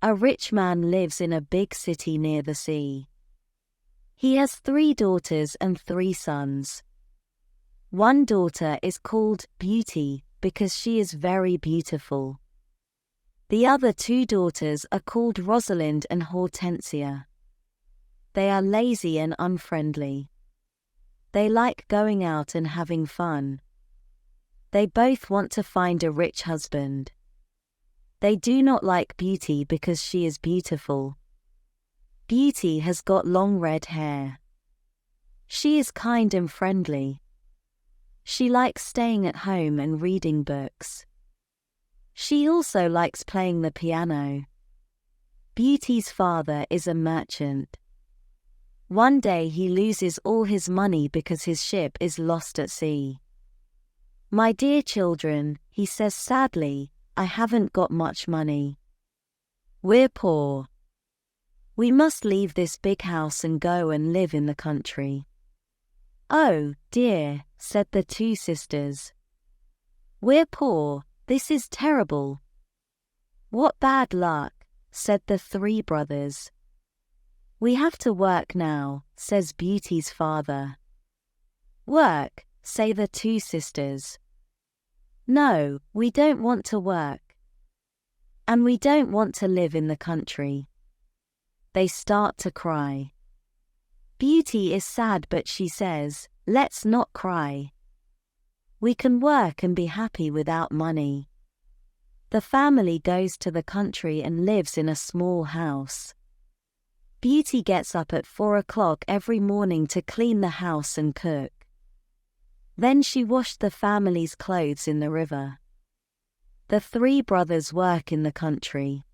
A rich man lives in a big city near the sea. He has 3 daughters and 3 sons. One daughter is called Beauty because she is very beautiful. The other 2 daughters are called Rosalind and Hortensia. They are lazy and unfriendly. They like going out and having fun. They both want to find a rich husband. They do not like Beauty because she is beautiful. Beauty has got long red hair. She is kind and friendly. She likes staying at home and reading books. She also likes playing the piano. Beauty's father is a merchant. One day he loses all his money because his ship is lost at sea. "My dear children," he says sadly, "I haven't got much money. We're poor. We must leave this big house and go and live in the country." "Oh, dear," said the 2 sisters. "We're poor, this is terrible." "What bad luck," said the 3 brothers. "We have to work now," says Beauty's father. "Work," say the 2 sisters. "No, we don't want to work. And we don't want to live in the country." They start to cry. Beauty is sad, but she says, "Let's not cry. We can work and be happy without money." The family goes to the country and lives in a small house. Beauty gets up at 4 o'clock every morning to clean the house and cook. Then she washed the family's clothes in the river. The 3 brothers work in the country.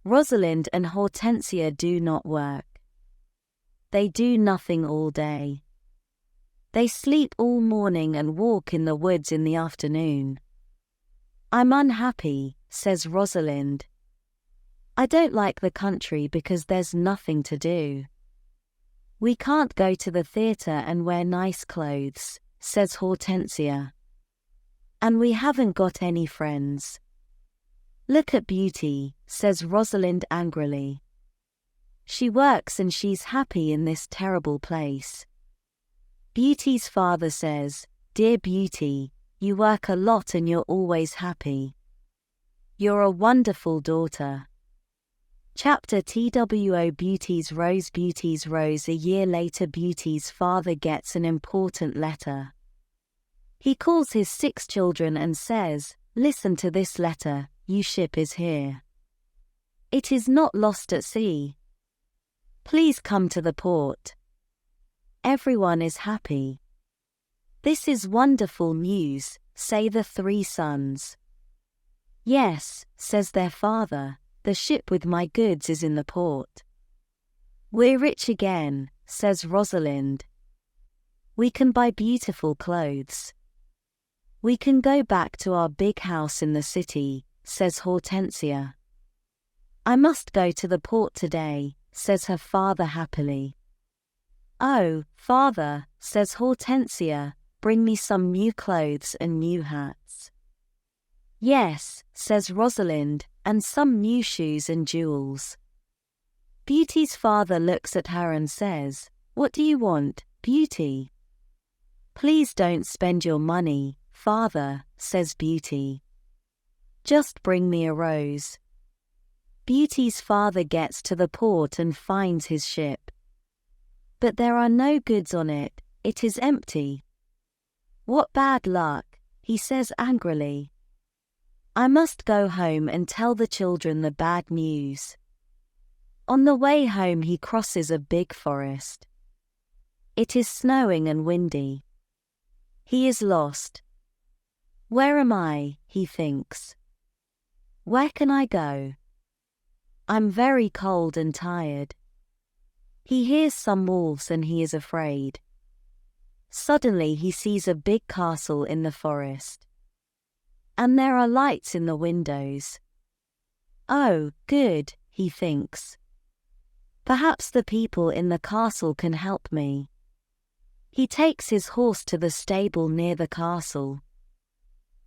Rosalind and Hortensia do not work. They do nothing all day. They sleep all morning and walk in the woods in the afternoon. "I'm unhappy," says Rosalind. "I don't like the country because there's nothing to do." "We can't go to the theater and wear nice clothes," says Hortensia. "And we haven't got any friends." "Look at Beauty," says Rosalind angrily. "She works and she's happy in this terrible place." Beauty's father says, "Dear Beauty, you work a lot and you're always happy. You're a wonderful daughter." Chapter TWO Beauty's Rose. A year later, Beauty's father gets an important letter. He calls his 6 children and says, "Listen to this letter, your ship is here. It is not lost at sea. Please come to the port." Everyone is happy. "This is wonderful news," say the 3 sons. "Yes," says their father, "the ship with my goods is in the port." "We're rich again," says Rosalind. "We can buy beautiful clothes. We can go back to our big house in the city," says Hortensia. "I must go to the port today," says her father happily. "Oh, father," says Hortensia, "bring me some new clothes and new hats." "Yes," says Rosalind, "and some new shoes and jewels." Beauty's father looks at her and says, "What do you want, Beauty?" "Please don't spend your money, father," says Beauty. "Just bring me a rose." Beauty's father gets to the port and finds his ship. But there are no goods on it, it is empty. "What bad luck," he says angrily. "I must go home and tell the children the bad news." On the way home he crosses a big forest. It is snowing and windy. He is lost. "Where am I?" he thinks. "Where can I go? I'm very cold and tired." He hears some wolves and he is afraid. Suddenly he sees a big castle in the forest. And there are lights in the windows. "Oh, good," he thinks. "Perhaps the people in the castle can help me." He takes his horse to the stable near the castle.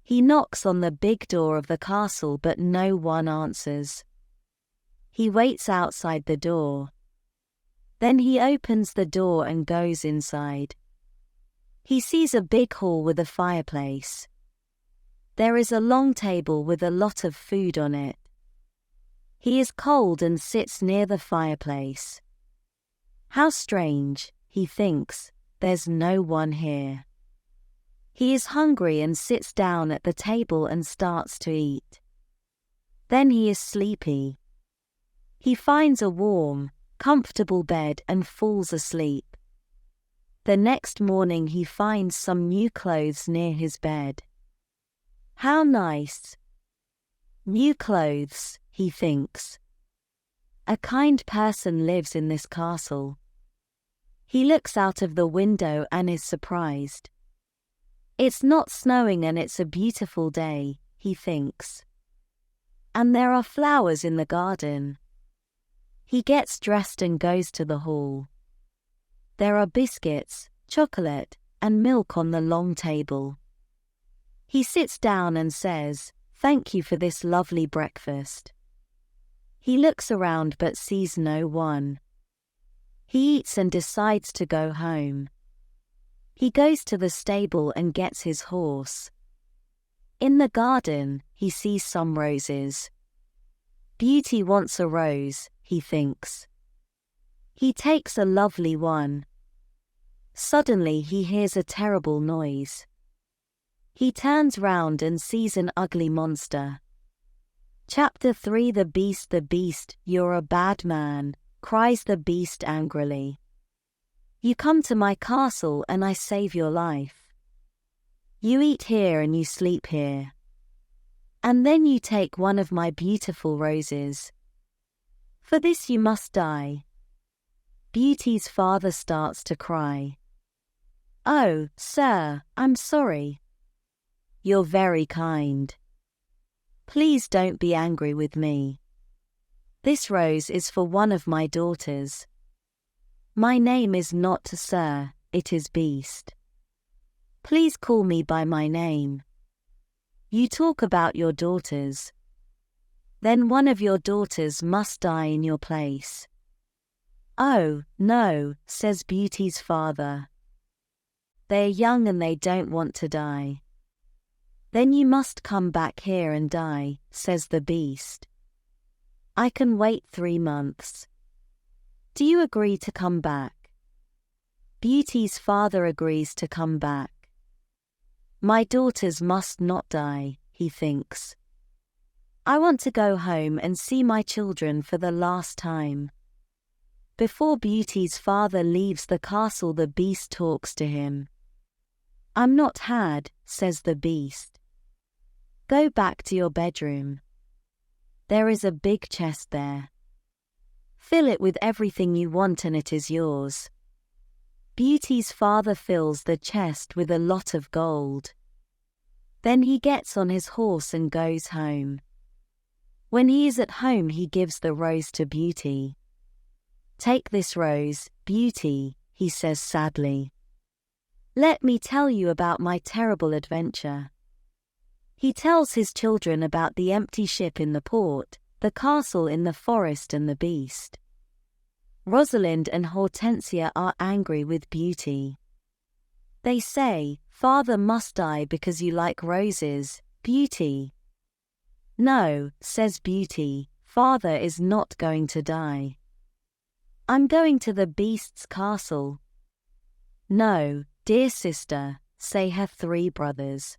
He knocks on the big door of the castle but no one answers. He waits outside the door. Then he opens the door and goes inside. He sees a big hall with a fireplace. There is a long table with a lot of food on it. He is cold and sits near the fireplace. How strange, he thinks, there's no one here. He is hungry and sits down at the table and starts to eat. Then he is sleepy. He finds a warm, comfortable bed and falls asleep. The next morning he finds some new clothes near his bed. How nice. New clothes, he thinks. A kind person lives in this castle. He looks out of the window and is surprised. It's not snowing and it's a beautiful day, he thinks. And there are flowers in the garden. He gets dressed and goes to the hall. There are biscuits, chocolate, and milk on the long table. He sits down and says, "Thank you for this lovely breakfast." He looks around but sees no one. He eats and decides to go home. He goes to the stable and gets his horse. In the garden, he sees some roses. Beauty wants a rose, he thinks. He takes a lovely one. Suddenly he hears a terrible noise. He turns round and sees an ugly monster. Chapter 3 The Beast, you're a bad man, cries the beast angrily. You come to my castle and I save your life. You eat here and you sleep here. And then you take one of my beautiful roses. For this you must die. Beauty's father starts to cry. Oh, sir, I'm sorry. You're very kind. Please don't be angry with me. This rose is for one of my daughters. My name is not Sir, it is Beast. Please call me by my name. You talk about your daughters. Then one of your daughters must die in your place. Oh, no, says Beauty's father. They're young and they don't want to die. Then you must come back here and die, says the Beast. I can wait 3 months. Do you agree to come back? Beauty's father agrees to come back. My daughters must not die, he thinks. I want to go home and see my children for the last time. Before Beauty's father leaves the castle, the Beast talks to him. I'm not had, says the Beast. Go back to your bedroom. There is a big chest there. Fill it with everything you want and it is yours. Beauty's father fills the chest with a lot of gold. Then he gets on his horse and goes home. When he is at home, he gives the rose to Beauty. Take this rose, Beauty, he says sadly. Let me tell you about my terrible adventure. He tells his children about the empty ship in the port, the castle in the forest and the Beast. Rosalind and Hortensia are angry with Beauty. They say, Father must die because you like roses, Beauty. No, says Beauty, Father is not going to die. I'm going to the Beast's castle. No, dear sister, say her 3 brothers.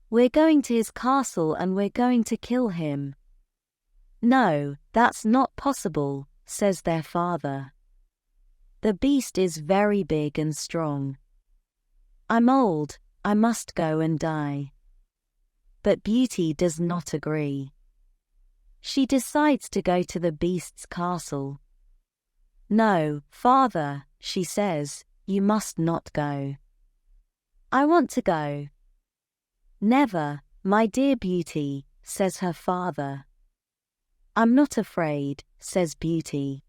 We're going to his castle and we're going to kill him. No, that's not possible, says their father. The Beast is very big and strong. I'm old, I must go and die. But Beauty does not agree. She decides to go to the Beast's castle. No, Father, she says, you must not go. I want to go. Never, my dear Beauty, says her father. I'm not afraid, says Beauty.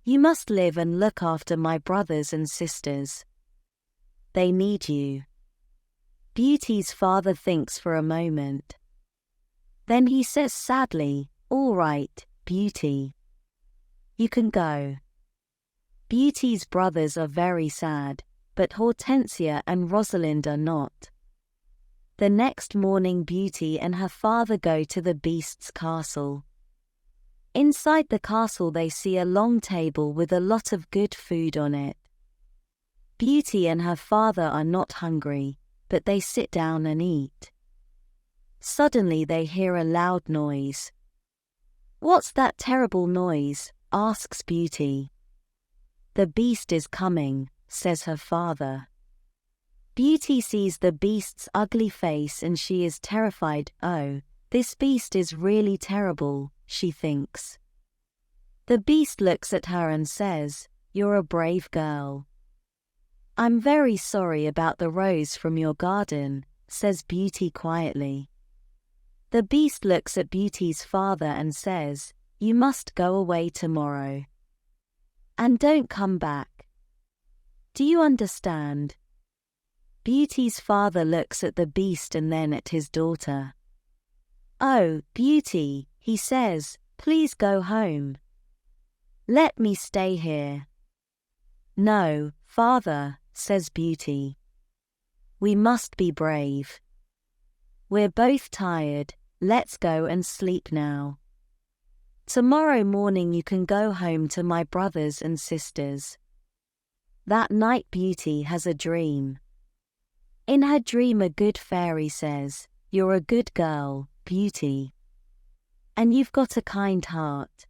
You must live and look after my brothers and sisters. They need you. Beauty's father thinks for a moment. Then he says sadly, All right, Beauty. You can go. Beauty's brothers are very sad, but Hortensia and Rosalind are not. The next morning Beauty and her father go to the Beast's castle. Inside the castle they see a long table with a lot of good food on it. Beauty and her father are not hungry, but they sit down and eat. Suddenly they hear a loud noise. "What's that terrible noise?" asks Beauty. "The beast is coming," says her father. Beauty sees the beast's ugly face and she is terrified. "Oh, this beast is really terrible," she thinks. The beast looks at her and says, "You're a brave girl." "I'm very sorry about the rose from your garden," says Beauty quietly. The beast looks at Beauty's father and says, "You must go away tomorrow. And don't come back. Do you understand?" Beauty's father looks at the beast and then at his daughter. "Oh, Beauty," he says, "please go home. Let me stay here." "No, father," says Beauty. "We must be brave. We're both tired, let's go and sleep now. Tomorrow morning you can go home to my brothers and sisters." That night Beauty has a dream. In her dream a good fairy says, "You're a good girl, Beauty. And you've got a kind heart.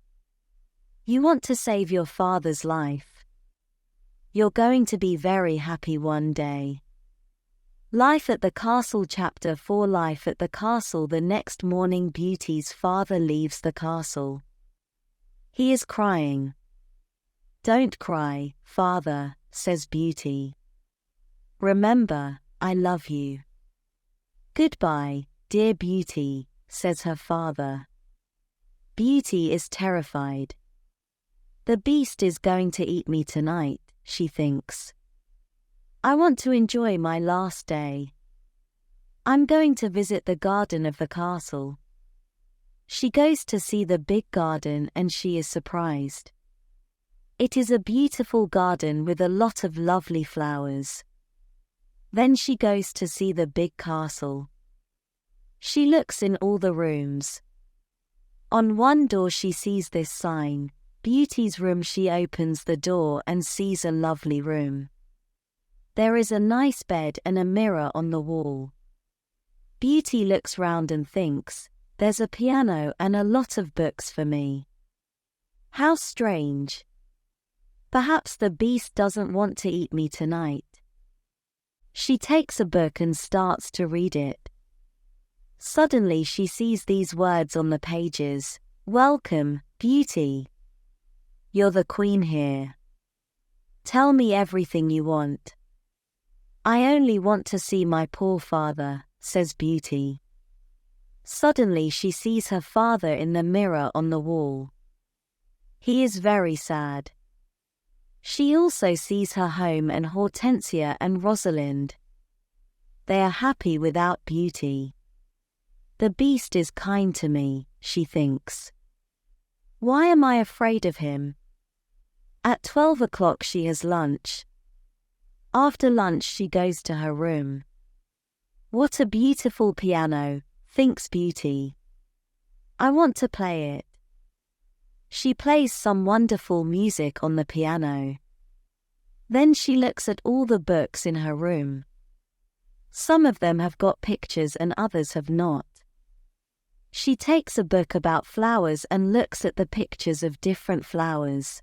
You want to save your father's life. You're going to be very happy one day." Life at the Castle Chapter 4. Life at the castle. The next morning Beauty's father leaves the castle. He is crying. "Don't cry, father," says Beauty. "Remember, I love you." "Goodbye, dear Beauty," says her father. Beauty is terrified. "The beast is going to eat me tonight," she thinks. "I want to enjoy my last day. I'm going to visit the garden of the castle." She goes to see the big garden and she is surprised. It is a beautiful garden with a lot of lovely flowers. Then she goes to see the big castle. She looks in all the rooms. On one door she sees this sign, "Beauty's room." She opens the door and sees a lovely room. There is a nice bed and a mirror on the wall. Beauty looks round and thinks, "There's a piano and a lot of books for me. How strange. Perhaps the beast doesn't want to eat me tonight." She takes a book and starts to read it. Suddenly she sees these words on the pages, "Welcome, Beauty. You're the queen here. Tell me everything you want." "I only want to see my poor father," says Beauty. Suddenly she sees her father in the mirror on the wall. He is very sad. She also sees her home and Hortensia and Rosalind. They are happy without Beauty. "The beast is kind to me," she thinks. "Why am I afraid of him?" At 12 o'clock she has lunch. After lunch she goes to her room. "What a beautiful piano," thinks Beauty. "I want to play it." She plays some wonderful music on the piano. Then she looks at all the books in her room. Some of them have got pictures and others have not. She takes a book about flowers and looks at the pictures of different flowers.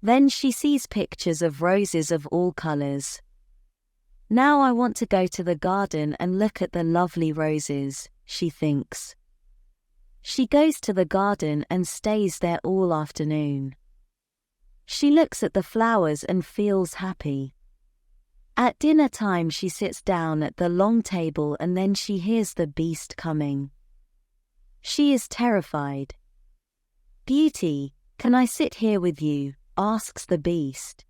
Then she sees pictures of roses of all colors. "Now I want to go to the garden and look at the lovely roses," she thinks. She goes to the garden and stays there all afternoon. She looks at the flowers and feels happy. At dinner time she sits down at the long table and then she hears the beast coming. She is terrified. "Beauty, can I sit here with you?" asks the beast.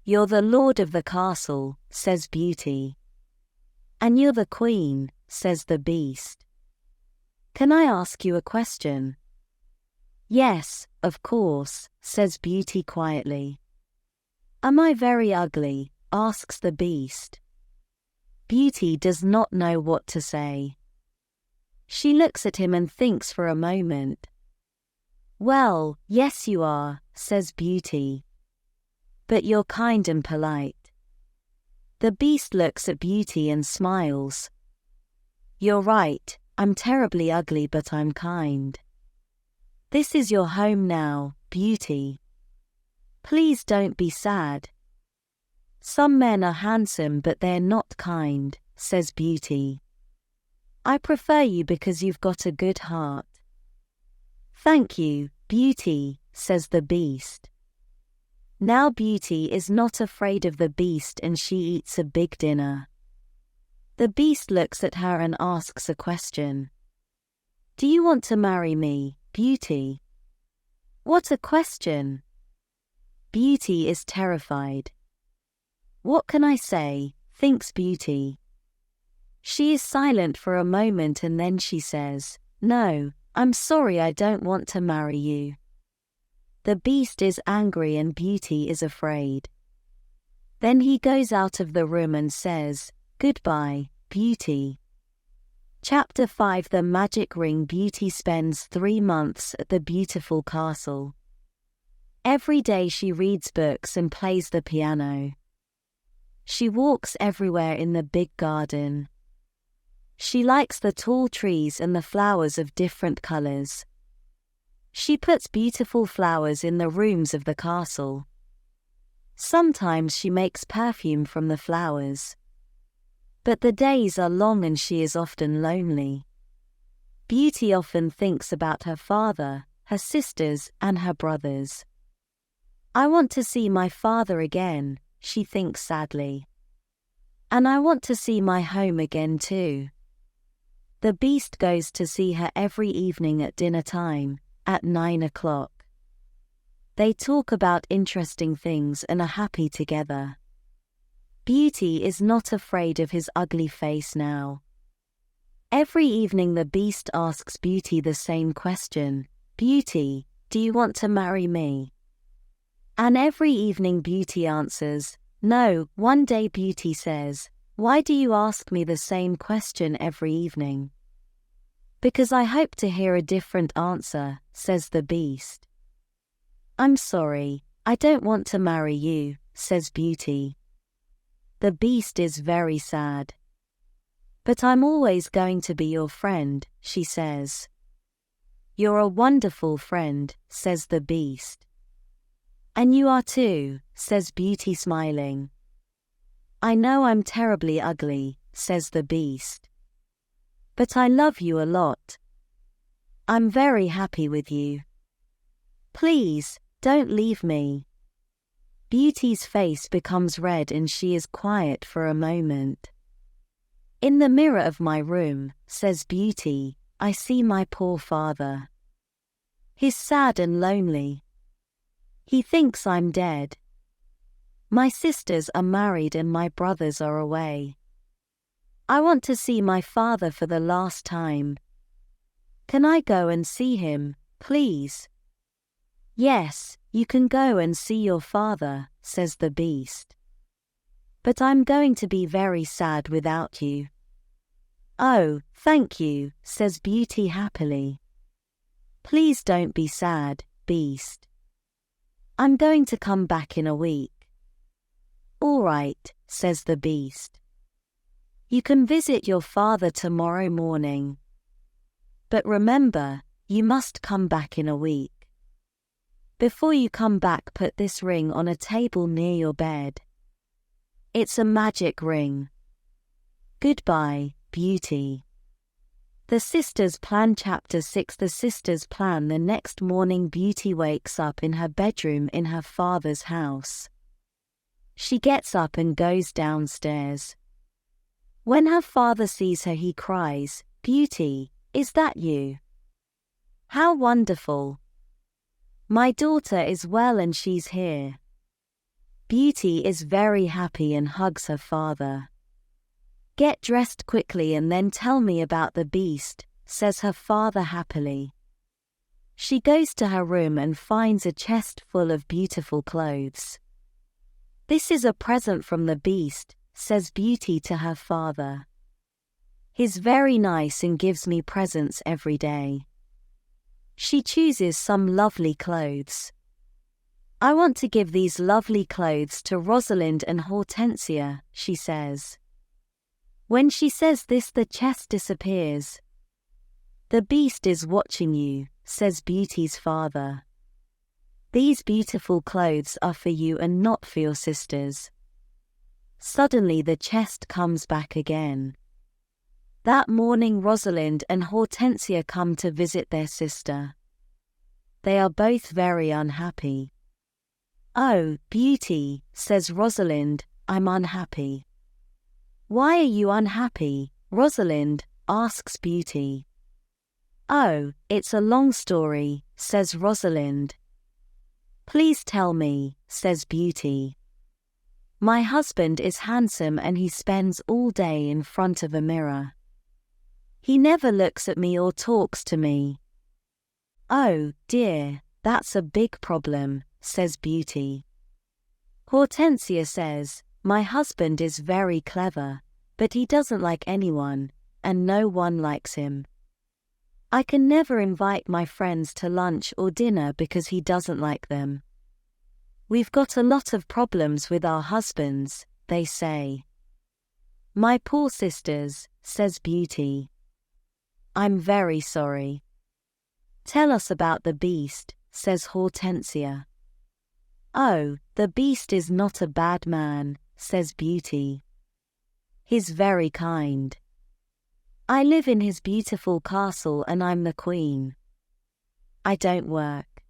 "You're the lord of the castle," says Beauty. "And you're the queen," says the beast. "Can I ask you a question?" Yes, of course, says Beauty quietly. Am I very ugly? Asks the Beast. Beauty does not know what to say. She looks at him and thinks for a moment. Well, yes you are, says Beauty. But you're kind and polite. The Beast looks at Beauty and smiles. You're right, I'm terribly ugly but I'm kind. This is your home now, Beauty. Please don't be sad. Some men are handsome but they're not kind, says Beauty. I prefer you because you've got a good heart. Thank you, Beauty, says the Beast. Now Beauty is not afraid of the Beast and she eats a big dinner. The Beast looks at her and asks a question. Do you want to marry me, Beauty? What a question! Beauty is terrified. What can I say, thinks Beauty. She is silent for a moment and then she says, No, I'm sorry I don't want to marry you. The Beast is angry and Beauty is afraid. Then he goes out of the room and says, Goodbye, Beauty. Chapter 5 The Magic Ring. Beauty spends 3 months at the beautiful castle. Every day she reads books and plays the piano. She walks everywhere in the big garden. She likes the tall trees and the flowers of different colors. She puts beautiful flowers in the rooms of the castle. Sometimes she makes perfume from the flowers. But the days are long and she is often lonely. Beauty often thinks about her father, her sisters, and her brothers. I want to see my father again, she thinks sadly. And I want to see my home again too. The Beast goes to see her every evening at dinner time, at 9 o'clock. They talk about interesting things and are happy together. Beauty is not afraid of his ugly face now. Every evening the Beast asks Beauty the same question. Beauty, do you want to marry me? And every evening Beauty answers, No. One day Beauty says, Why do you ask me the same question every evening? Because I hope to hear a different answer, says the Beast. I'm sorry, I don't want to marry you, says Beauty. The Beast is very sad. But I'm always going to be your friend, she says. You're a wonderful friend, says the Beast. And you are too, says Beauty smiling. I know I'm terribly ugly, says the Beast. But I love you a lot. I'm very happy with you. Please, don't leave me. Beauty's face becomes red and she is quiet for a moment. In the mirror of my room, says Beauty, I see my poor father. He's sad and lonely. He thinks I'm dead. My sisters are married and my brothers are away. I want to see my father for the last time. Can I go and see him, please? Yes, you can go and see your father, says the Beast. But I'm going to be very sad without you. Oh, thank you, says Beauty happily. Please don't be sad, Beast. I'm going to come back in a week. All right, says the Beast. You can visit your father tomorrow morning. But remember, you must come back in a week. Before you come back, put this ring on a table near your bed. It's a magic ring. Goodbye, Beauty. The Sisters Plan. Chapter 6 The Sisters Plan. The next morning Beauty wakes up in her bedroom in her father's house. She gets up and goes downstairs. When her father sees her, he cries, Beauty, is that you? How wonderful! My daughter is well and she's here. Beauty is very happy and hugs her father. Get dressed quickly and then tell me about the Beast, says her father happily. She goes to her room and finds a chest full of beautiful clothes. "This is a present from the Beast," says Beauty to her father. "He's very nice and gives me presents every day." She chooses some lovely clothes. "I want to give these lovely clothes to Rosalind and Hortensia," she says. When she says this, the chest disappears. "The Beast is watching you," says Beauty's father. "These beautiful clothes are for you and not for your sisters." Suddenly the chest comes back again. That morning Rosalind and Hortensia come to visit their sister. They are both very unhappy. "Oh, Beauty," says Rosalind, "I'm unhappy." "Why are you unhappy, Rosalind?" asks Beauty. "Oh, it's a long story," says Rosalind. "Please tell me," says Beauty. "My husband is handsome and he spends all day in front of a mirror. He never looks at me or talks to me." "Oh, dear, that's a big problem," says Beauty. Hortensia says, "My husband is very clever, but he doesn't like anyone, and no one likes him. I can never invite my friends to lunch or dinner because he doesn't like them. We've got a lot of problems with our husbands," they say. "My poor sisters," says Beauty. "I'm very sorry." "Tell us about the Beast," says Hortensia. "Oh, the Beast is not a bad man," says Beauty. "He's very kind. I live in his beautiful castle and I'm the queen. I don't work.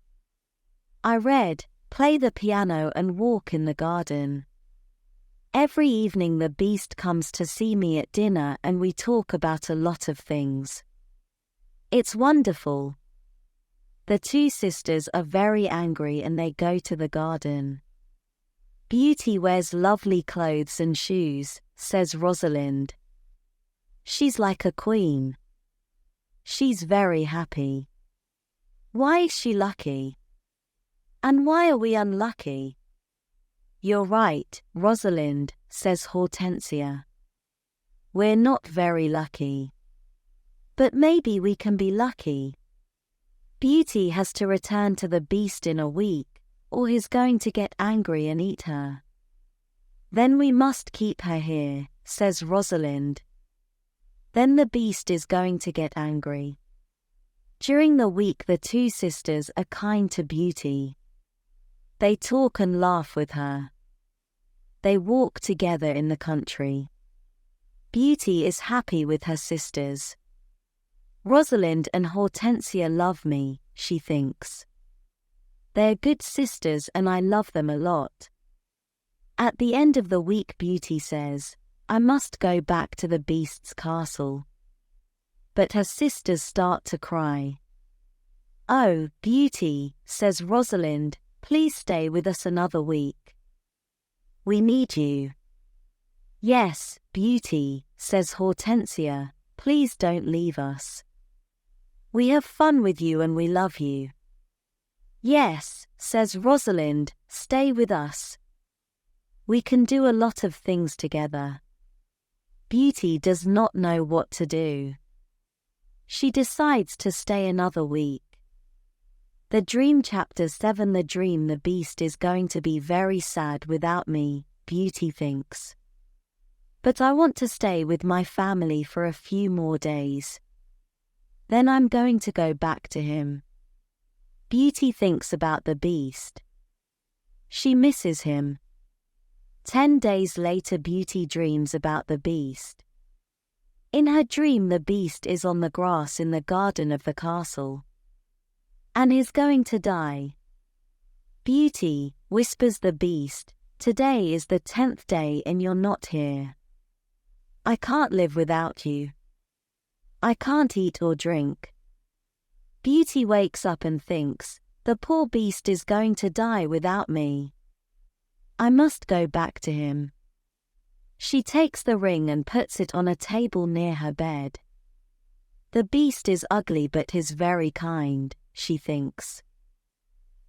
I read, play the piano and walk in the garden. Every evening the Beast comes to see me at dinner and we talk about a lot of things. It's wonderful." The two sisters are very angry and they go to the garden. "Beauty wears lovely clothes and shoes," says Rosalind. "She's like a queen. She's very happy. Why is she lucky? And why are we unlucky?" "You're right, Rosalind," says Hortensia. "We're not very lucky. But maybe we can be lucky. Beauty has to return to the Beast in a week, or he's going to get angry and eat her." "Then we must keep her here," says Rosalind. "Then the Beast is going to get angry." During the week the two sisters are kind to Beauty. They talk and laugh with her. They walk together in the country. Beauty is happy with her sisters. "Rosalind and Hortensia love me," she thinks. "They're good sisters and I love them a lot." At the end of the week Beauty says, "I must go back to the Beast's castle." But her sisters start to cry. "Oh, Beauty," says Rosalind, "please stay with us another week. We need you." "Yes, Beauty," says Hortensia, "please don't leave us. We have fun with you and we love you." "Yes," says Rosalind, "stay with us. We can do a lot of things together." Beauty does not know what to do. She decides to stay another week. The dream chapter 7. The dream. "The Beast is going to be very sad without me," Beauty thinks. "But I want to stay with my family for a few more days. Then I'm going to go back to him." Beauty thinks about the Beast. She misses him. 10 days later Beauty dreams about the Beast. In her dream the Beast is on the grass in the garden of the castle. And he's going to die. "Beauty," whispers the Beast, "today is the 10th day and you're not here. I can't live without you. I can't eat or drink." Beauty wakes up and thinks, "The poor Beast is going to die without me. I must go back to him." She takes the ring and puts it on a table near her bed. The Beast is ugly but he's very kind. she thinks.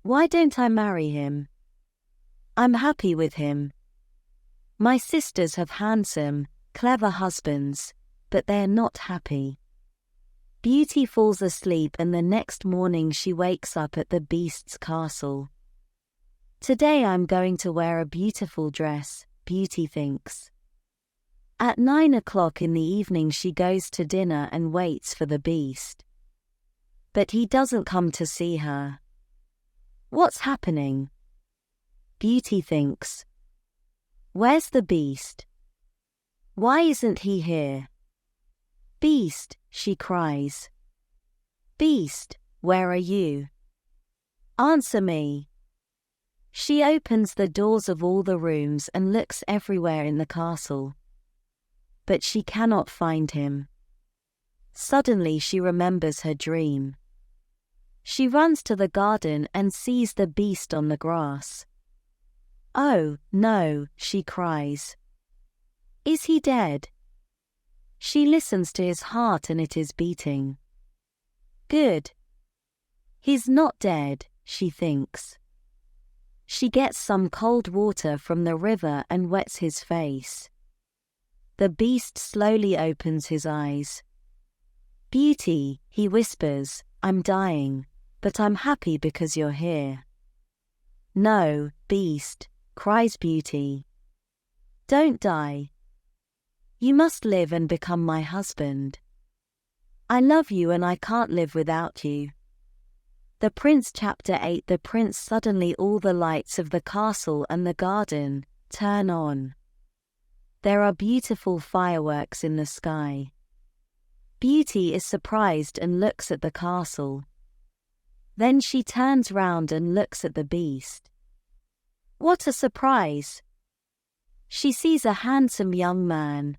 Why don't I marry him? I'm happy with him. My sisters have handsome, clever husbands, but they're not happy. Beauty falls asleep and the next morning she wakes up at the Beast's castle. Today I'm going to wear a beautiful dress, Beauty thinks. At 9 o'clock in the evening she goes to dinner and waits for the Beast. But he doesn't come to see her. What's happening? Beauty thinks. Where's the Beast? Why isn't he here? Beast, she cries. Beast, where are you? Answer me. She opens the doors of all the rooms and looks everywhere in the castle. But she cannot find him. Suddenly she remembers her dream. She runs to the garden and sees the Beast on the grass. Oh, no, she cries. Is he dead? She listens to his heart and it is beating. Good. He's not dead, she thinks. She gets some cold water from the river and wets his face. The Beast slowly opens his eyes. Beauty, he whispers, I'm dying, but I'm happy because you're here. No, Beast, cries Beauty. Don't die. You must live and become my husband. I love you and I can't live without you. The Prince Chapter 8. The Prince Suddenly all the lights of the castle and the garden turn on. There are beautiful fireworks in the sky. Beauty is surprised and looks at the castle. Then she turns round and looks at the Beast. What a surprise! She sees a handsome young man.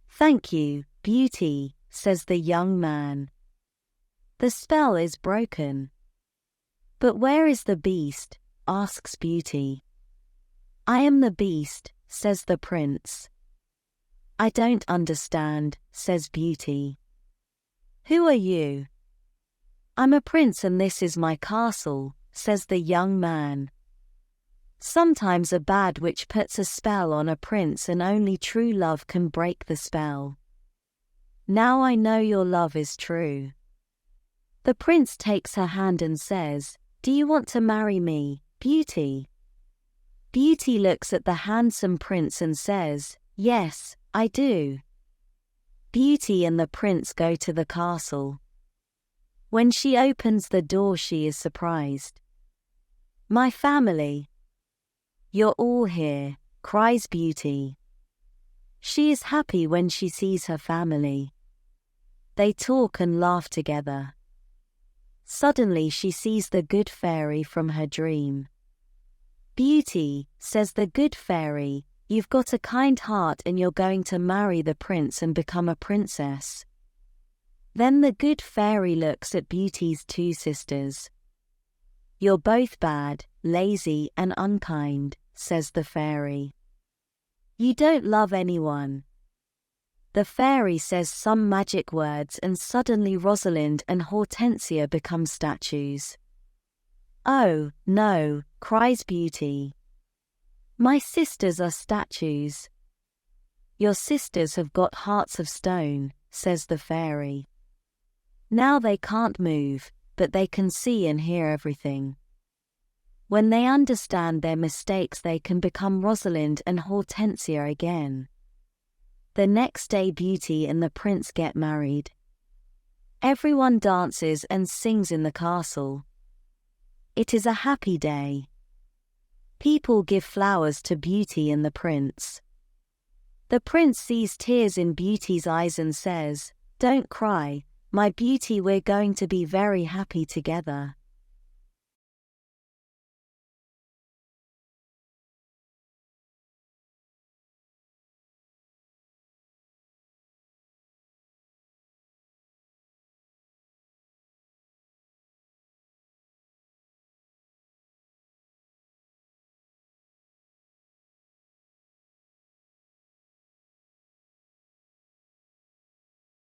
Thank you, Beauty, says the young man. The spell is broken. But where is the Beast? Asks Beauty. I am the Beast, says the prince. I don't understand, says Beauty. Who are you? I'm a prince and this is my castle, says the young man. Sometimes a bad witch puts a spell on a prince and only true love can break the spell. Now I know your love is true. The prince takes her hand and says, Do you want to marry me, Beauty? Beauty looks at the handsome prince and says, Yes, I do. Beauty and the prince go to the castle. When she opens the door she is surprised. My family. You're all here, cries Beauty. She is happy when she sees her family. They talk and laugh together. Suddenly she sees the good fairy from her dream. Beauty, says the good fairy, you've got a kind heart and you're going to marry the prince and become a princess. Then the good fairy looks at Beauty's two sisters. You're both bad, lazy and unkind, says the fairy. You don't love anyone. The fairy says some magic words and suddenly Rosalind and Hortensia become statues. Oh, no, cries Beauty. My sisters are statues. Your sisters have got hearts of stone, says the fairy. Now they can't move, but they can see and hear everything. When they understand their mistakes they can become Rosalind and Hortensia again. The next day Beauty and the prince get married. Everyone dances and sings in the castle. It is a happy day. People give flowers to Beauty and the prince. The prince sees tears in Beauty's eyes and says, Don't cry, my Beauty, we're going to be very happy together.